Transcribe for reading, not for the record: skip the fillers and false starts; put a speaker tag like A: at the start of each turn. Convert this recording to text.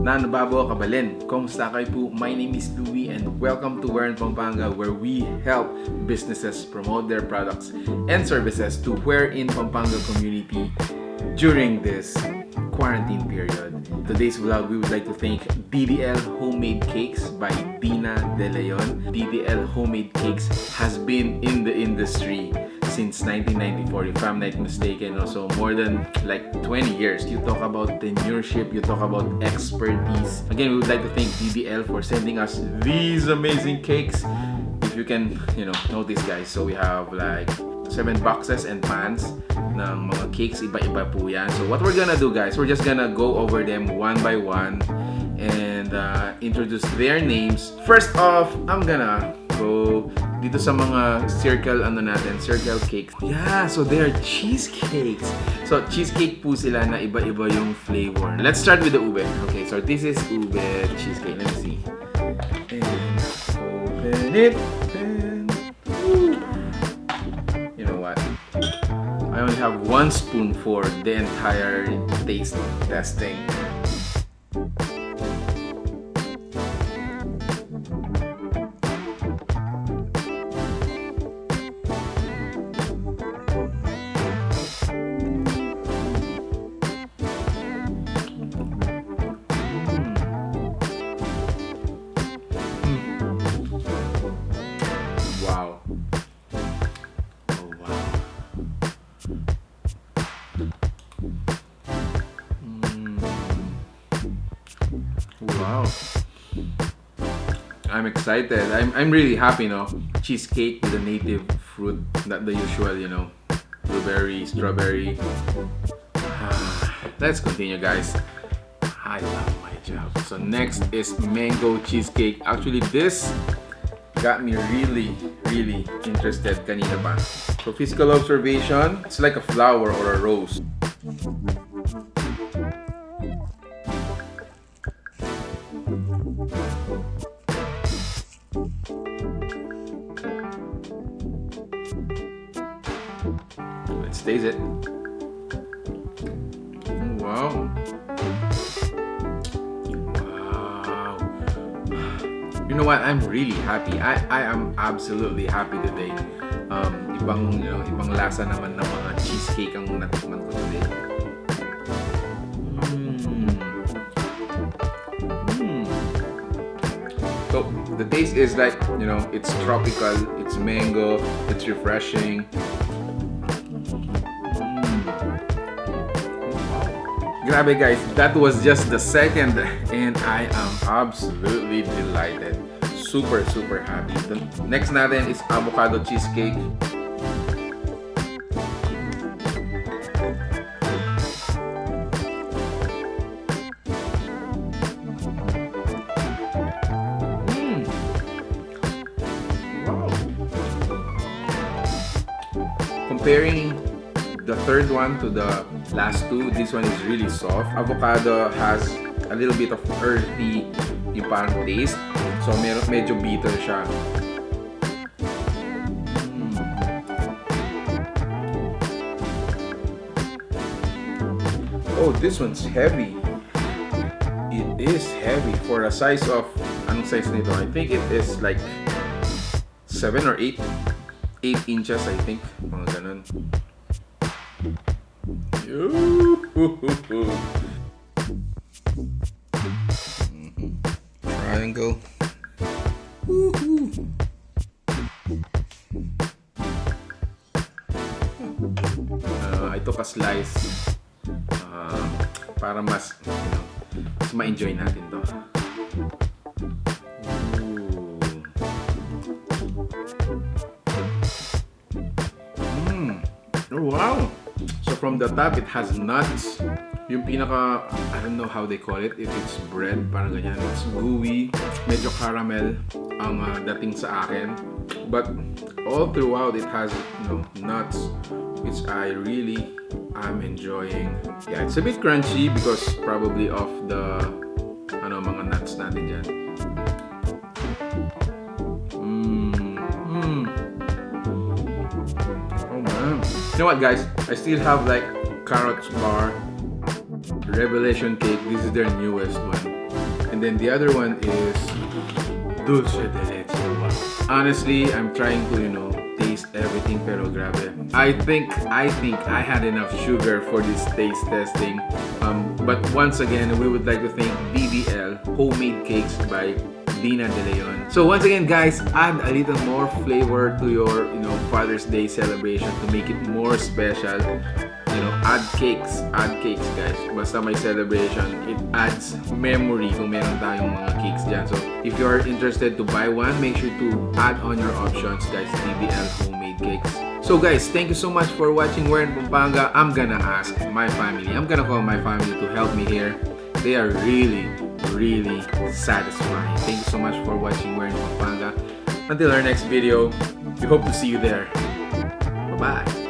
A: Nanababo kabalin, kumusta kayo po? My name is Louie and welcome to Where in Pampanga, where we help businesses promote their products and services to Where in Pampanga community during this quarantine period. Today's vlog, we would like to thank DDL Homemade Cakes by Dina De Leon. DDL Homemade Cakes has been in the industry since 1994, if I'm not mistaken. Also, more than like 20 years. You talk about tenureship, you talk about expertise. Again, we would like to thank DDL for sending us these amazing cakes. If you can, notice guys, so we have like 7 boxes and pans ng mga cakes, iba-iba po yan. So what we're gonna do guys, we're just gonna go over them one by one and introduce their names. First off, I'm gonna go dito sa mga circle cakes. Yeah, so they are cheesecakes. So cheesecake po sila na iba-iba yung flavor. Let's start with the ube. Okay, so this is ube cheesecake. Let me see. And open it. And you know what? I only have 1 spoon for the entire taste testing. Wow. Oh, wow. Wow. I'm excited. I'm really happy, Cheesecake with a native fruit, not the usual, blueberry, strawberry. Let's continue, guys. I love my job. So next is mango cheesecake. Actually, this got me really interested kanina pa. So physical observation, it's like a flower or a rose. Let's taste it. Wow. You know what? I'm really happy. I am absolutely happy today. Ibang lasa naman ng mga cheesecake ang natikman ko today. So the taste is like, it's tropical, it's mango, it's refreshing. Grabe guys, that was just the second and I am absolutely delighted. Super happy. The next natin is avocado cheesecake. Wow. Comparing the third one to the last two, this one is really soft. Avocado has a little bit of earthy yung parang taste. So medyo bitter siya. Oh, this one's heavy. It is heavy for a size of, anong size nito? I think it is like 7 or 8 inches, I think. Mga ganun. Triangle. I took a slice para mas ma-enjoy natin to. Oh, wow! So from the top, it has nuts. Yung pinaka, I don't know how they call it, if it's bread, parang ganyan. It's gooey, medyo caramel ang dating sa akin. But all throughout, it has, nuts, which I really am enjoying. Yeah, it's a bit crunchy because probably of the, mga nuts natin dyan. know what, guys? I still have like carrots bar, revelation cake. This is their newest one, and then the other one is Dulce De Leche. Wow. Honestly, I'm trying to, taste everything, pero grabe. I think I had enough sugar for this taste testing. But once again, we would like to thank DDL Homemade Cakes by Dina De Leon. So once again, guys, add a little more flavor to your, Father's Day celebration to make it more special. Add cakes, guys. Basta may celebration, it adds memory kung meron tayong mga cakes dyan. So if you are interested to buy one, make sure to add on your options, guys. DDL Homemade Cakes. So guys, thank you so much for watching Where in Pampanga. I'm gonna ask my family. I'm gonna call my family to help me here. They are really satisfying. Thank you so much for watching Where in Pampanga. Until our next video, we hope to see you there. Bye-bye.